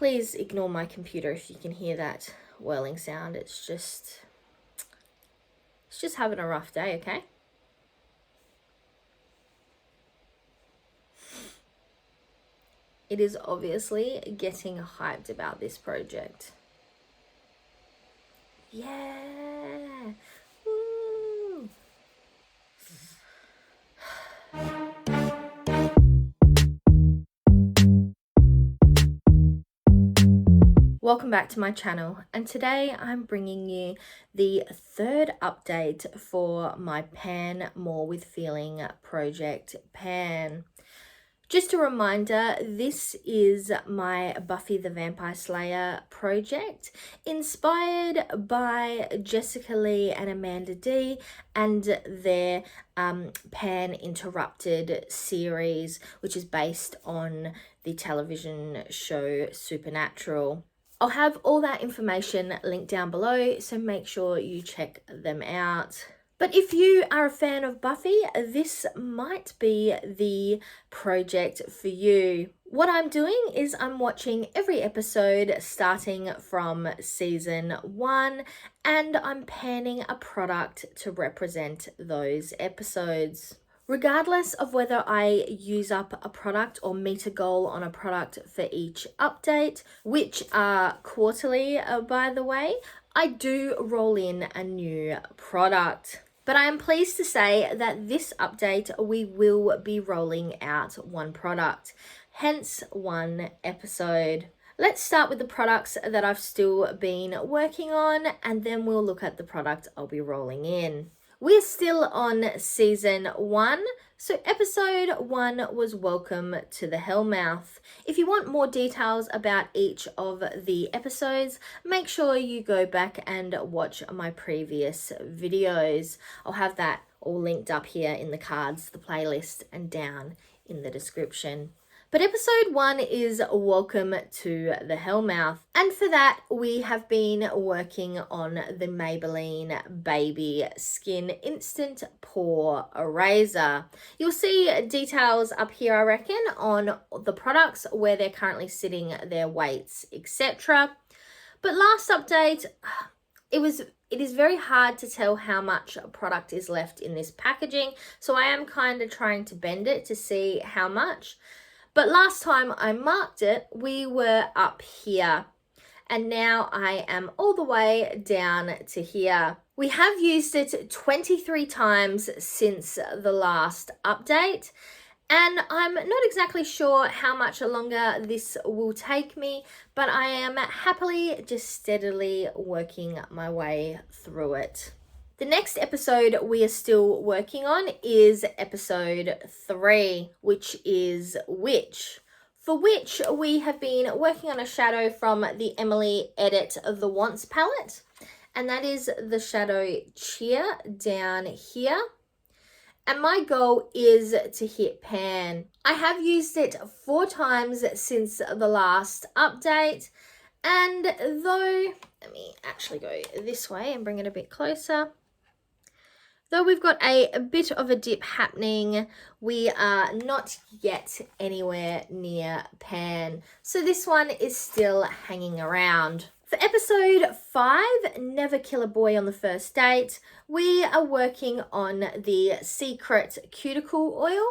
Please ignore my computer if you can hear that whirling sound. It's just having a rough day, okay? It is obviously getting hyped about this project. Yeah. Woo. Welcome back to my channel, and today I'm bringing you the third update for my Pan More with Feeling project Pan. Just a reminder, this is my Buffy the Vampire Slayer project, inspired by Jessica Lee and Amanda D and their Pan Interrupted series, which is based on the television show Supernatural. I'll have all that information linked down below, so make sure you check them out. But if you are a fan of Buffy, this might be the project for you. What I'm doing is I'm watching every episode starting from season 1, and I'm panning a product to represent those episodes. Regardless of whether I use up a product or meet a goal on a product for each update, which are quarterly, by the way, I do roll in a new product. But I am pleased to say that this update, we will be rolling out one product, hence one episode. Let's start with the products that I've still been working on, and then we'll look at the product I'll be rolling in. We're still on season 1, so episode 1 was Welcome to the Hellmouth. If you want more details about each of the episodes, make sure you go back and watch my previous videos. I'll have that all linked up here in the cards, the playlist, and down in the description. But episode 1 is Welcome to the Hellmouth. And for that, we have been working on the Maybelline Baby Skin Instant Pore Eraser. You'll see details up here, I reckon, on the products, where they're currently sitting, their weights, etc. But last update, it is very hard to tell how much product is left in this packaging. So I am kind of trying to bend it to see how much. But last time I marked it, we were up here, and now I am all the way down to here. We have used it 23 times since the last update, and I'm not exactly sure how much longer this will take me, but I am happily just steadily working my way through it. The next episode we are still working on is episode 3, which is Witch. For Witch, we have been working on a shadow from the Emily Edit the Wants palette, and that is the shadow Cheer down here. And my goal is to hit Pan. I have used it 4 times since the last update, and though, let me actually go this way and bring it a bit closer. Though we've got a bit of a dip happening, we are not yet anywhere near Pan. So this one is still hanging around. For episode 5, Never Kill a Boy on the First Date, we are working on the Secret Cuticle Oil,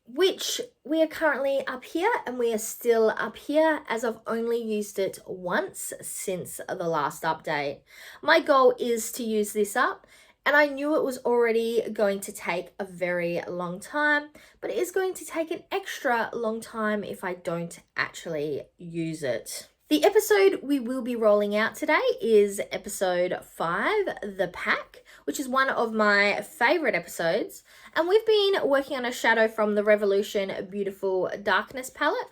which we are currently up here, and we are still up here as I've only used it once since the last update. My goal is to use this up, and I knew it was already going to take a very long time, but it is going to take an extra long time if I don't actually use it. The episode we will be rolling out today is episode 5, The Pack, which is one of my favorite episodes. And we've been working on a shadow from the Revolution Beautiful Darkness palette.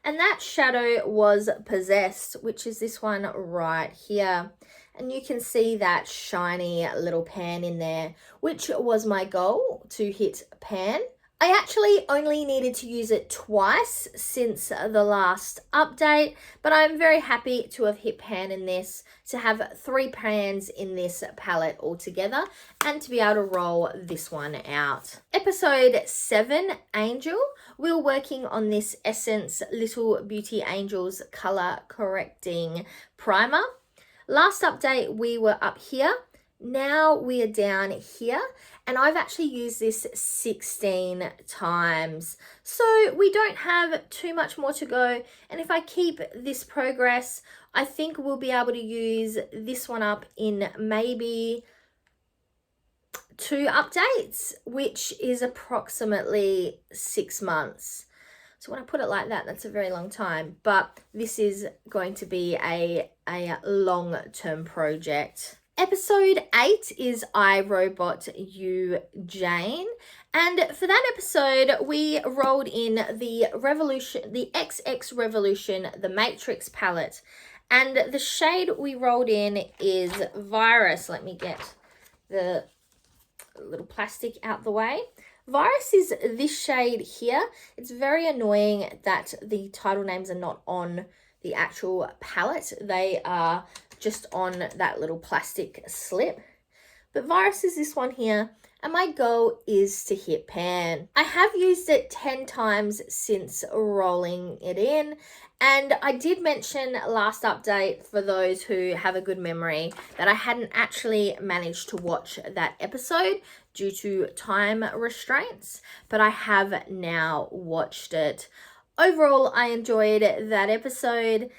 And that shadow was Possessed, which is this one right here. And you can see that shiny little pan in there, which was my goal, to hit Pan. I actually only needed to use it twice since the last update, but I'm very happy to have hit pan in this, to have 3 pans in this palette altogether, and to be able to roll this one out. Episode 7, Angel. We were working on this Essence Little Beauty Angels color correcting primer. Last update, we were up here. Now we are down here, and I've actually used this 16 times. So we don't have too much more to go. And if I keep this progress, I think we'll be able to use this one up in maybe 2 updates, which is approximately 6 months. So when I put it like that, that's a very long time, but this is going to be a long-term project. Episode 8 is I, Robot, You, Jane. And for that episode, we rolled in the XX Revolution, the Matrix palette. And the shade we rolled in is Virus. Let me get the little plastic out the way. Virus is this shade here. It's very annoying that the title names are not on the actual palette. They are just on that little plastic slip. But Virus is this one here, and my goal is to hit pan. I have used it 10 times since rolling it in, and I did mention last update, for those who have a good memory, that I hadn't actually managed to watch that episode due to time restraints, but I have now watched it. Overall, I enjoyed that episode.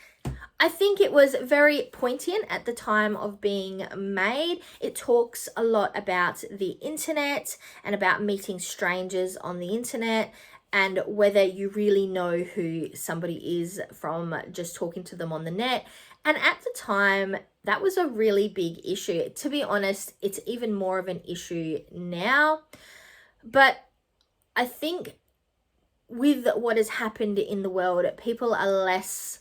I think it was very poignant at the time of being made. It talks a lot about the internet and about meeting strangers on the internet, and whether you really know who somebody is from just talking to them on the net. And at the time, that was a really big issue. To be honest, it's even more of an issue now. But I think with what has happened in the world, people are less...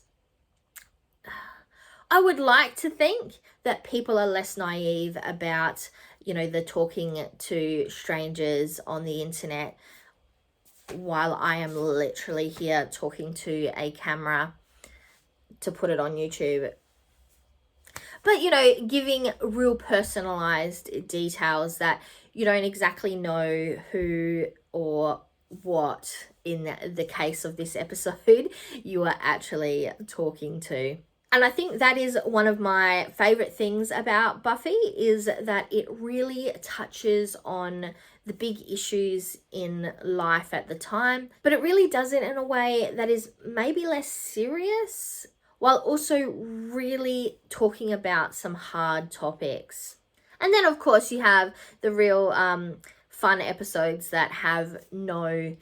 I would like to think that people are less naive about, you know, the talking to strangers on the internet, while I am literally here talking to a camera to put it on YouTube. But, you know, giving real personalized details that you don't exactly know who or what, in the case of this episode, you are actually talking to. And I think that is one of my favorite things about Buffy, is that it really touches on the big issues in life at the time, but it really does it in a way that is maybe less serious, while also really talking about some hard topics. And then, of course, you have the real fun episodes that have no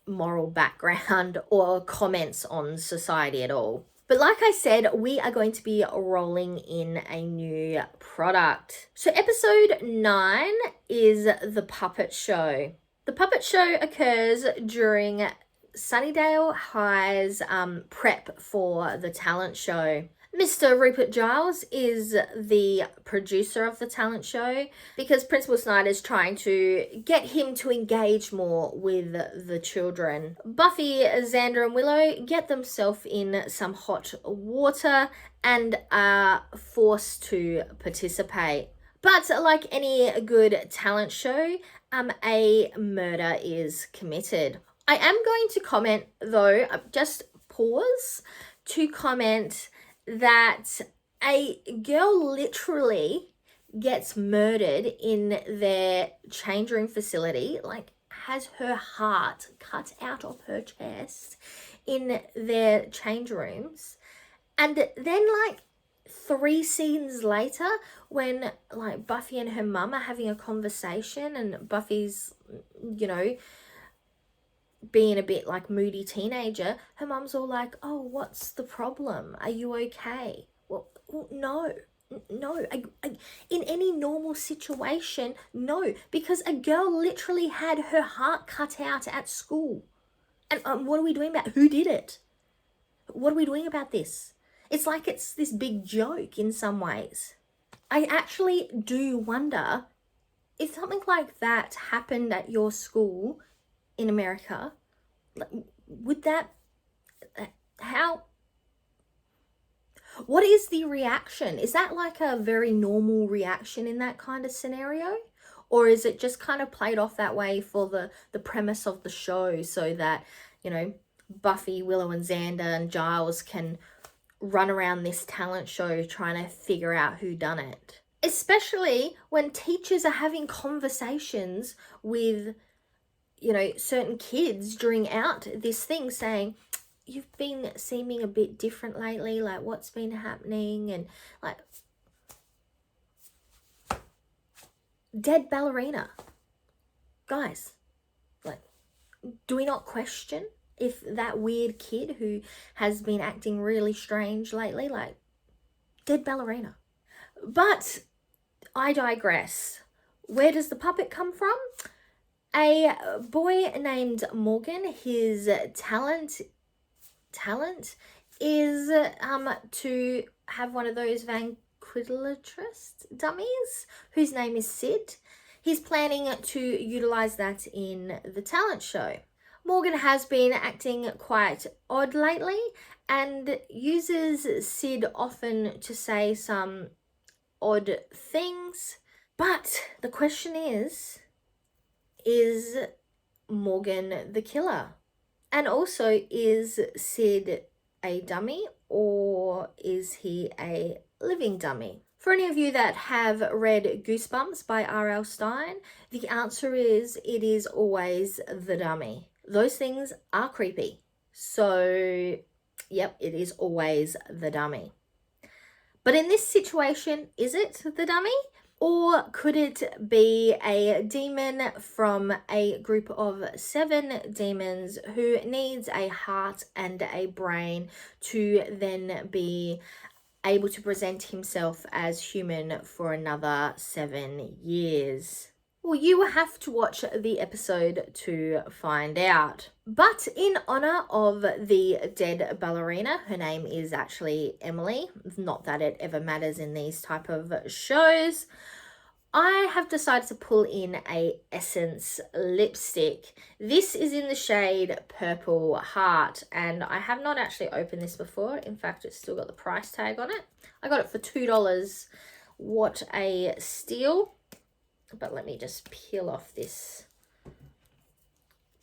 moral background or comments on society at all. But like I said, we are going to be rolling in a new product. So episode 9 is the puppet show. The puppet show occurs during Sunnydale High's prep for the talent show. Mr. Rupert Giles is the producer of the talent show, because Principal Snyder is trying to get him to engage more with the children. Buffy, Xander and Willow get themselves in some hot water and are forced to participate. But like any good talent show, a murder is committed. I am going to comment though, just pause to comment that a girl literally gets murdered in their change room facility, like has her heart cut out of her chest in their change rooms. And then like 3 scenes later, when like Buffy and her mum are having a conversation, and Buffy's, you know, being a bit like moody teenager, her mum's all like, oh, what's the problem? Are you okay? Well no. In any normal situation, no, because a girl literally had her heart cut out at school. And what are we doing about who did it? What are we doing about this? It's like it's this big joke in some ways. I actually do wonder if something like that happened at your school, in America, would that, how, what is the reaction? Is that like a very normal reaction in that kind of scenario? Or is it just kind of played off that way for the premise of the show so that, you know, Buffy, Willow and Xander and Giles can run around this talent show trying to figure out who done it? Especially when teachers are having conversations with, you know, certain kids during out this thing saying, you've been seeming a bit different lately, like what's been happening, and like, dead ballerina. Guys, like, do we not question if that weird kid who has been acting really strange lately, like, dead ballerina? But I digress. Where does the puppet come from? A boy named Morgan. His talent is to have one of those ventriloquist dummies whose name is Sid. He's planning to utilize that in the talent show. Morgan has been acting quite odd lately and uses Sid often to say some odd things. But the question is Morgan the killer? And also, is Sid a dummy or is he a living dummy? For any of you that have read Goosebumps by R.L. Stine, the answer is it is always the dummy. Those things are creepy. So, yep, it is always the dummy. But in this situation, is it the dummy? Or could it be a demon from a group of 7 demons who needs a heart and a brain to then be able to present himself as human for another 7 years? Well, you will have to watch the episode to find out. But in honor of the dead ballerina, her name is actually Emily. Not that it ever matters in these type of shows. I have decided to pull in a Essence lipstick. This is in the shade Purple Heart, and I have not actually opened this before. In fact, it's still got the price tag on it. I got it for $2. What a steal. But let me just peel off this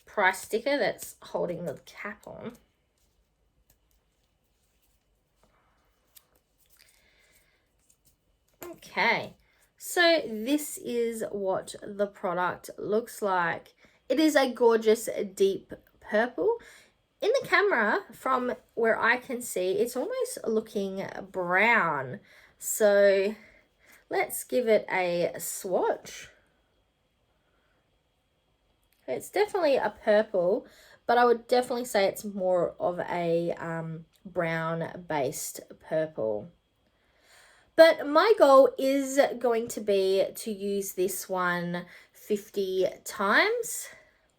price sticker that's holding the cap on. Okay, so this is what the product looks like. It is a gorgeous deep purple. In the camera, from where I can see, it's almost looking brown. So let's give it a swatch. It's definitely a purple, but I would definitely say it's more of a brown-based purple. But my goal is going to be to use this one 50 times,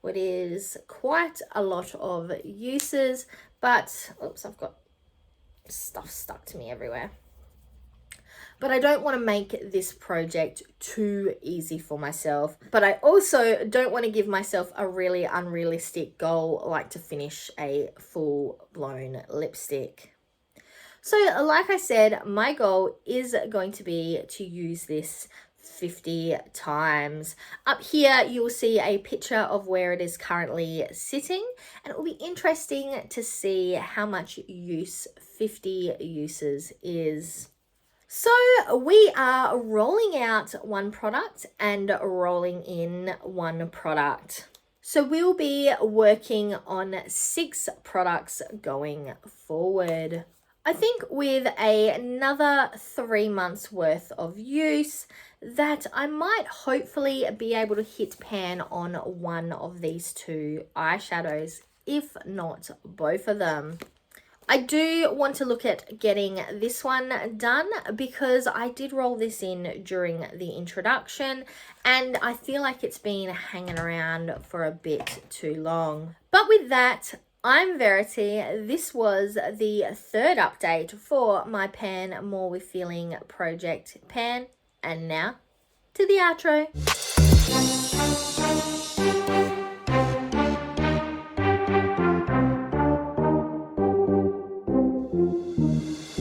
which is quite a lot of uses, but, oops, I've got stuff stuck to me everywhere. But I don't want to make this project too easy for myself. But I also don't want to give myself a really unrealistic goal, like to finish a full-blown lipstick. So like I said, my goal is going to be to use this 50 times. Up here, you will see a picture of where it is currently sitting, and it will be interesting to see how much use 50 uses is. So we are rolling out one product and rolling in one product. So we'll be working on 6 products going forward. I think with another 3 months worth of use that I might hopefully be able to hit pan on one of these 2 eyeshadows, if not both of them. I do want to look at getting this one done because I did roll this in during the introduction and I feel like it's been hanging around for a bit too long. But with that, I'm Verity. This was the 3rd update for my Pan More With Feeling project Pan, and now to the outro.